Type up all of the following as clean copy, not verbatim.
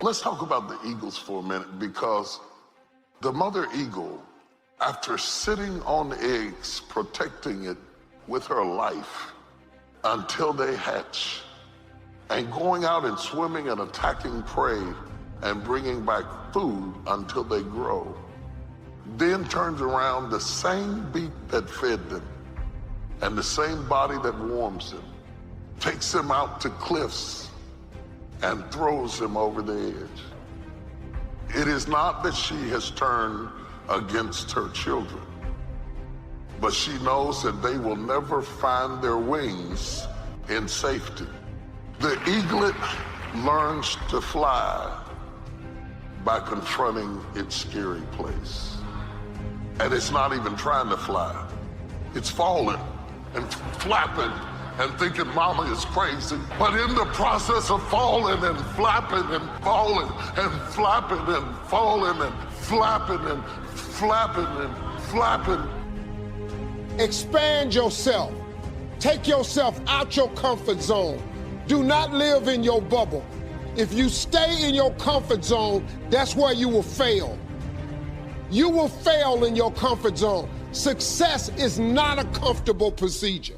Let's talk about the eagles for a minute, because the mother eagle, after sitting on eggs, protecting it with her life until they hatch, and going out and swimming and attacking prey and bringing back food until they grow, then turns around, the same beak that fed them and the same body that warms them, takes them out to cliffs and throws them over the edge. It is not that she has turned against her children, but she knows that they will never find their wings in safety. The eaglet learns to fly by confronting its scary place. And it's not even trying to fly. It's falling and flapping and thinking mama is crazy. But in the process of falling and flapping and falling and flapping and falling and flapping and flapping and flapping. Expand yourself. Take yourself out your comfort zone. Do not live in your bubble. If you stay in your comfort zone, that's where you will fail. You will fail in your comfort zone. Success is not a comfortable procedure.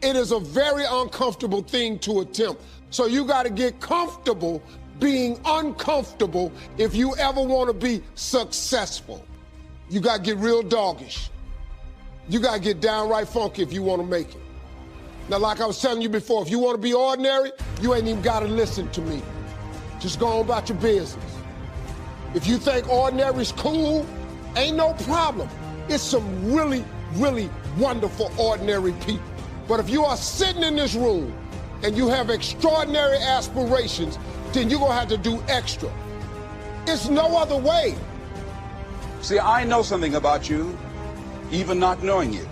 It is a very uncomfortable thing to attempt. So you got to get comfortable being uncomfortable if you ever want to be successful. You got to get real doggish. You got to get downright funky if you want to make it. Now, like I was telling you before, if you want to be ordinary, you ain't even got to listen to me. Just go on about your business. If you think ordinary's cool, ain't no problem. It's some really, really wonderful ordinary people. But if you are sitting in this room and you have extraordinary aspirations, then you're gonna have to do extra. It's no other way. See, I know something about you, even not knowing you,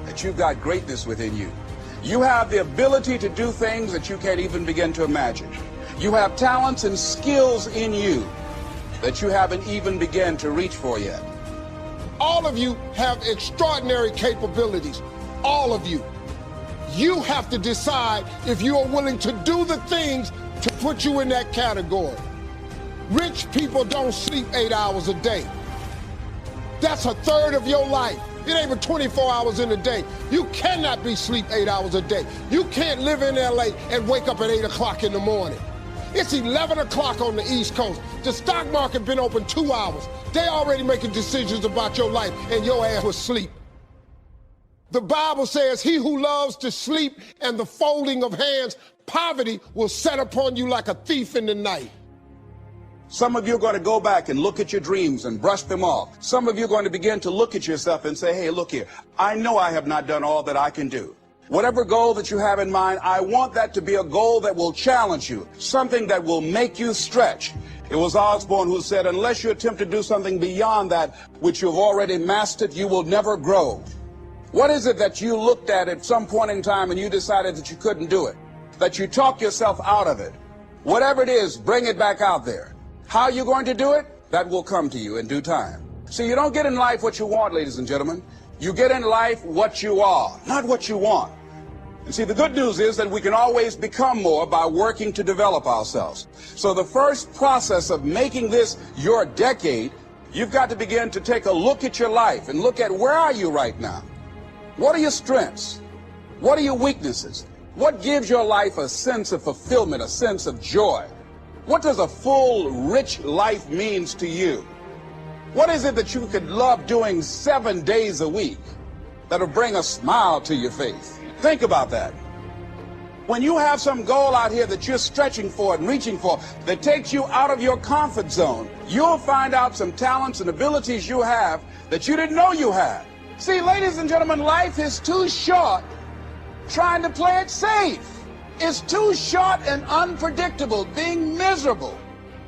that you've got greatness within you. You have the ability to do things that you can't even begin to imagine. You have talents and skills in you that you haven't even begun to reach for yet. All of you have extraordinary capabilities, all of you. You have to decide if you are willing to do the things to put you in that category. Rich people don't sleep 8 hours a day. That's a third of your life. It ain't even 24 hours in a day. You cannot be sleep 8 hours a day. You can't live in LA and wake up at 8 o'clock in the morning. It's 11 o'clock on the East Coast. The stock market been open 2 hours. They already making decisions about your life and your ass was asleep. The Bible says, he who loves to sleep and the folding of hands, poverty will set upon you like a thief in the night. Some of you are going to go back and look at your dreams and brush them off. Some of you are going to begin to look at yourself and say, hey, look here, I know I have not done all that I can do. Whatever goal that you have in mind, I want that to be a goal that will challenge you, something that will make you stretch. It was Osborne who said, unless you attempt to do something beyond that which you've already mastered, you will never grow. What is it that you looked at some point in time and you decided that you couldn't do it, that you talk yourself out of it? Whatever it is, bring it back out there. How you're going to do it, that will come to you in due time. See, you don't get in life what you want, ladies and gentlemen. You get in life what you are, not what you want. And see, the good news is that we can always become more by working to develop ourselves. So the first process of making this your decade, you've got to begin to take a look at your life and look at where are you right now? What are your strengths? What are your weaknesses? What gives your life a sense of fulfillment, a sense of joy? What does a full, rich life means to you? What is it that you could love doing 7 days a week that'll bring a smile to your face? Think about that. When you have some goal out here that you're stretching for and reaching for that takes you out of your comfort zone, you'll find out some talents and abilities you have that you didn't know you had. See, ladies and gentlemen, life is too short trying to play it safe. It's too short and unpredictable, being miserable.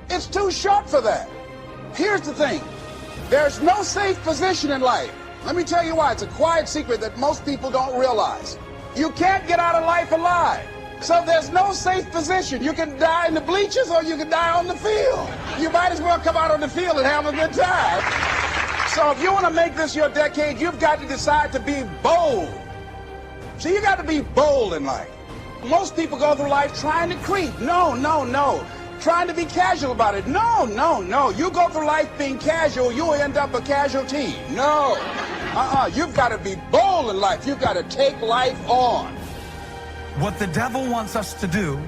It's too short for that. Here's the thing. There's no safe position in life. Let me tell you why. It's a quiet secret that most people don't realize. You can't get out of life alive. So there's no safe position. You can die in the bleachers or you can die on the field. You might as well come out on the field and have a good time. So if you want to make this your decade, you've got to decide to be bold. See, you got to be bold in life. Most people go through life trying to creep. No. trying to be casual about it. No, no, no. You go through life being casual, you'll end up a casualty. No. You've got to be bold in life. You've got to take life on. What the devil wants us to do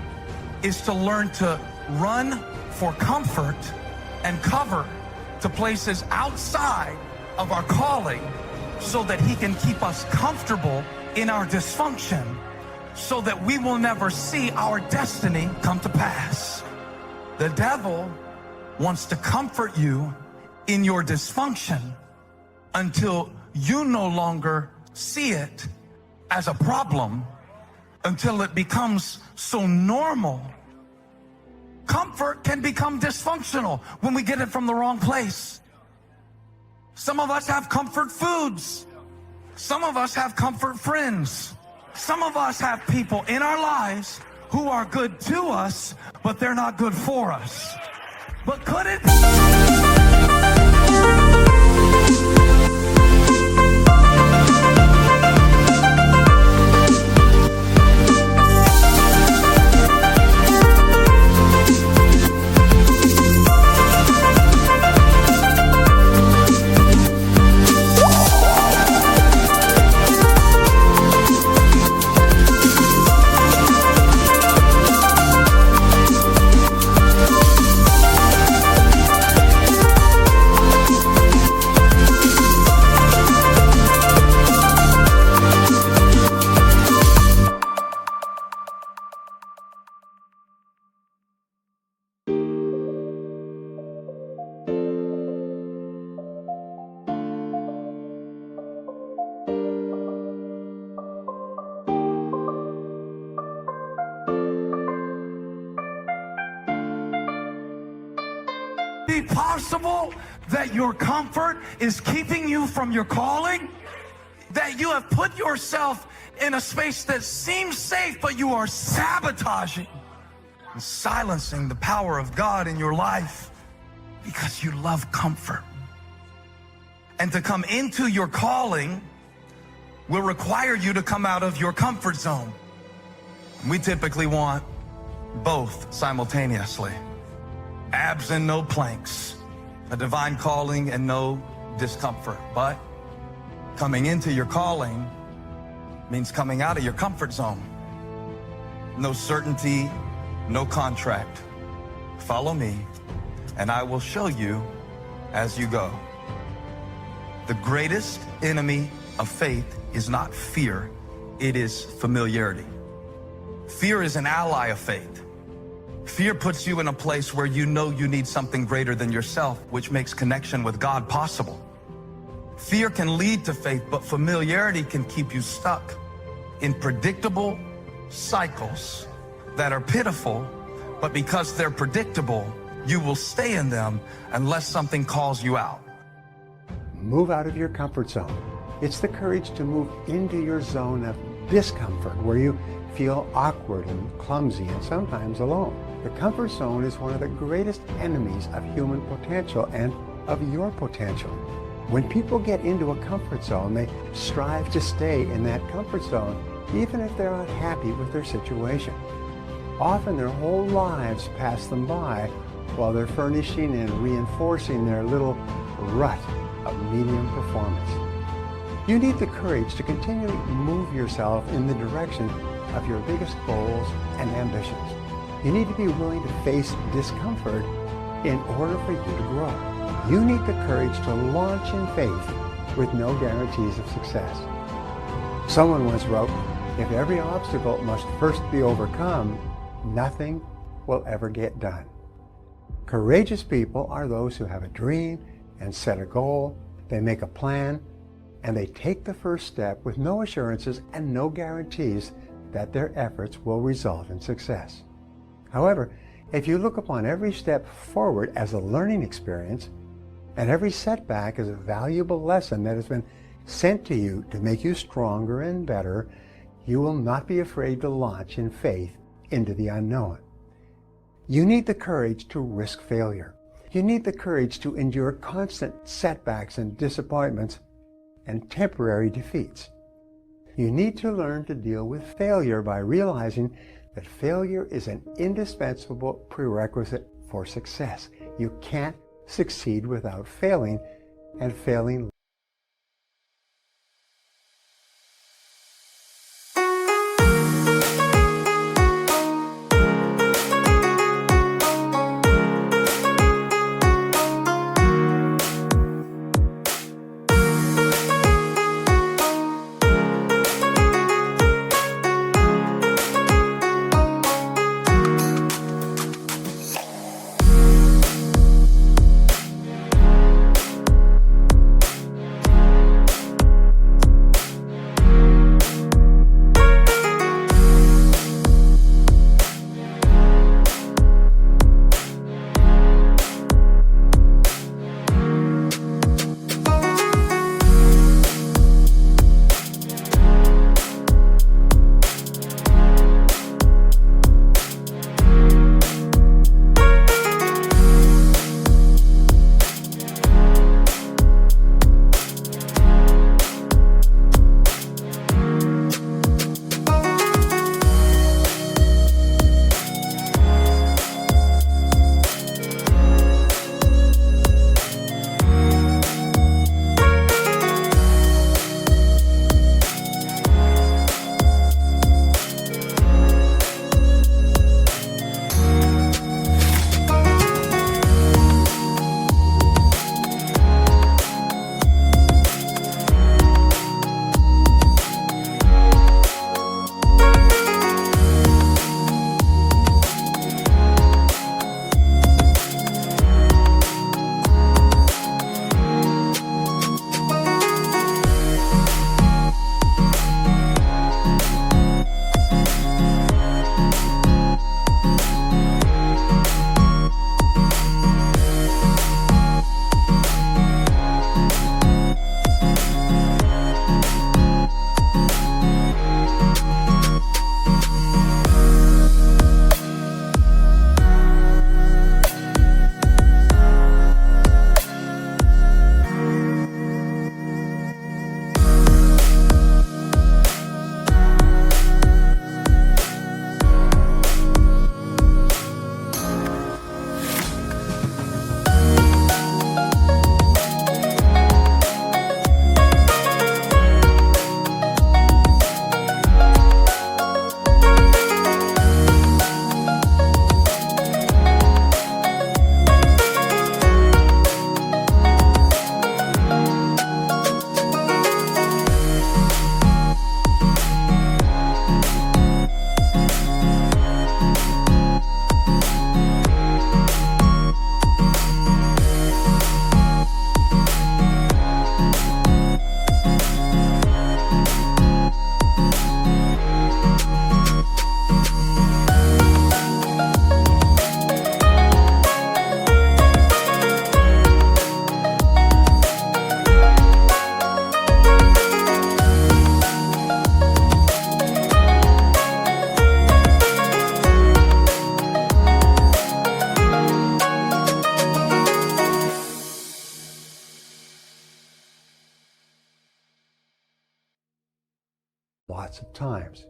is to learn to run for comfort and cover to places outside of our calling so that he can keep us comfortable in our dysfunction so that we will never see our destiny come to pass. The devil wants to comfort you in your dysfunction until you no longer see it as a problem, until it becomes so normal. Comfort can become dysfunctional when we get it from the wrong place. Some of us have comfort foods. Some of us have comfort friends. Some of us have people in our lives who are good to us, but they're not good for us. But could it be possible that your comfort is keeping you from your calling? That you have put yourself in a space that seems safe, but you are sabotaging and silencing the power of God in your life because you love comfort. And to come into your calling will require you to come out of your comfort zone. We typically want both simultaneously. Abs and no planks, a divine calling and no discomfort. But coming into your calling means coming out of your comfort zone. No certainty, no contract. Follow me and I will show you as you go. The greatest enemy of faith is not fear, it is familiarity. Fear is an ally of faith. Fear puts you in a place where you know you need something greater than yourself, which makes connection with God possible. Fear can lead to faith, but familiarity can keep you stuck in predictable cycles that are pitiful, but because they're predictable, you will stay in them unless something calls you out. Move out of your comfort zone. It's the courage to move into your zone of discomfort, where you feel awkward and clumsy and sometimes alone. The comfort zone is one of the greatest enemies of human potential and of your potential. When people get into a comfort zone, they strive to stay in that comfort zone, even if they're not happy with their situation. Often their whole lives pass them by while they're furnishing and reinforcing their little rut of medium performance. You need the courage to continually move yourself in the direction of your biggest goals and ambitions. You need to be willing to face discomfort in order for you to grow. You need the courage to launch in faith with no guarantees of success. Someone once wrote, if every obstacle must first be overcome, nothing will ever get done. Courageous people are those who have a dream and set a goal, they make a plan, and they take the first step with no assurances and no guarantees that their efforts will result in success. However, if you look upon every step forward as a learning experience, and every setback as a valuable lesson that has been sent to you to make you stronger and better, you will not be afraid to launch in faith into the unknown. You need the courage to risk failure. You need the courage to endure constant setbacks and disappointments and temporary defeats. You need to learn to deal with failure by realizing that failure is an indispensable prerequisite for success. You can't succeed without failing, and failing lots of times.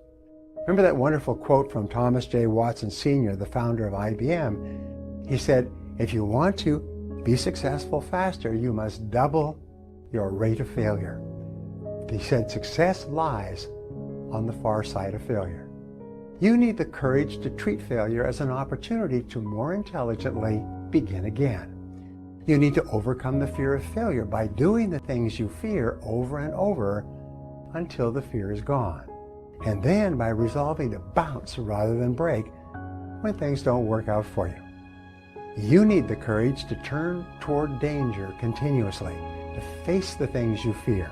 Remember that wonderful quote from Thomas J. Watson Sr., the founder of IBM? He said, if you want to be successful faster, you must double your rate of failure. He said success lies on the far side of failure. You need the courage to treat failure as an opportunity to more intelligently begin again. You need to overcome the fear of failure by doing the things you fear over and over until the fear is gone. And then by resolving to bounce rather than break when things don't work out for you. You need the courage to turn toward danger continuously, to face the things you fear.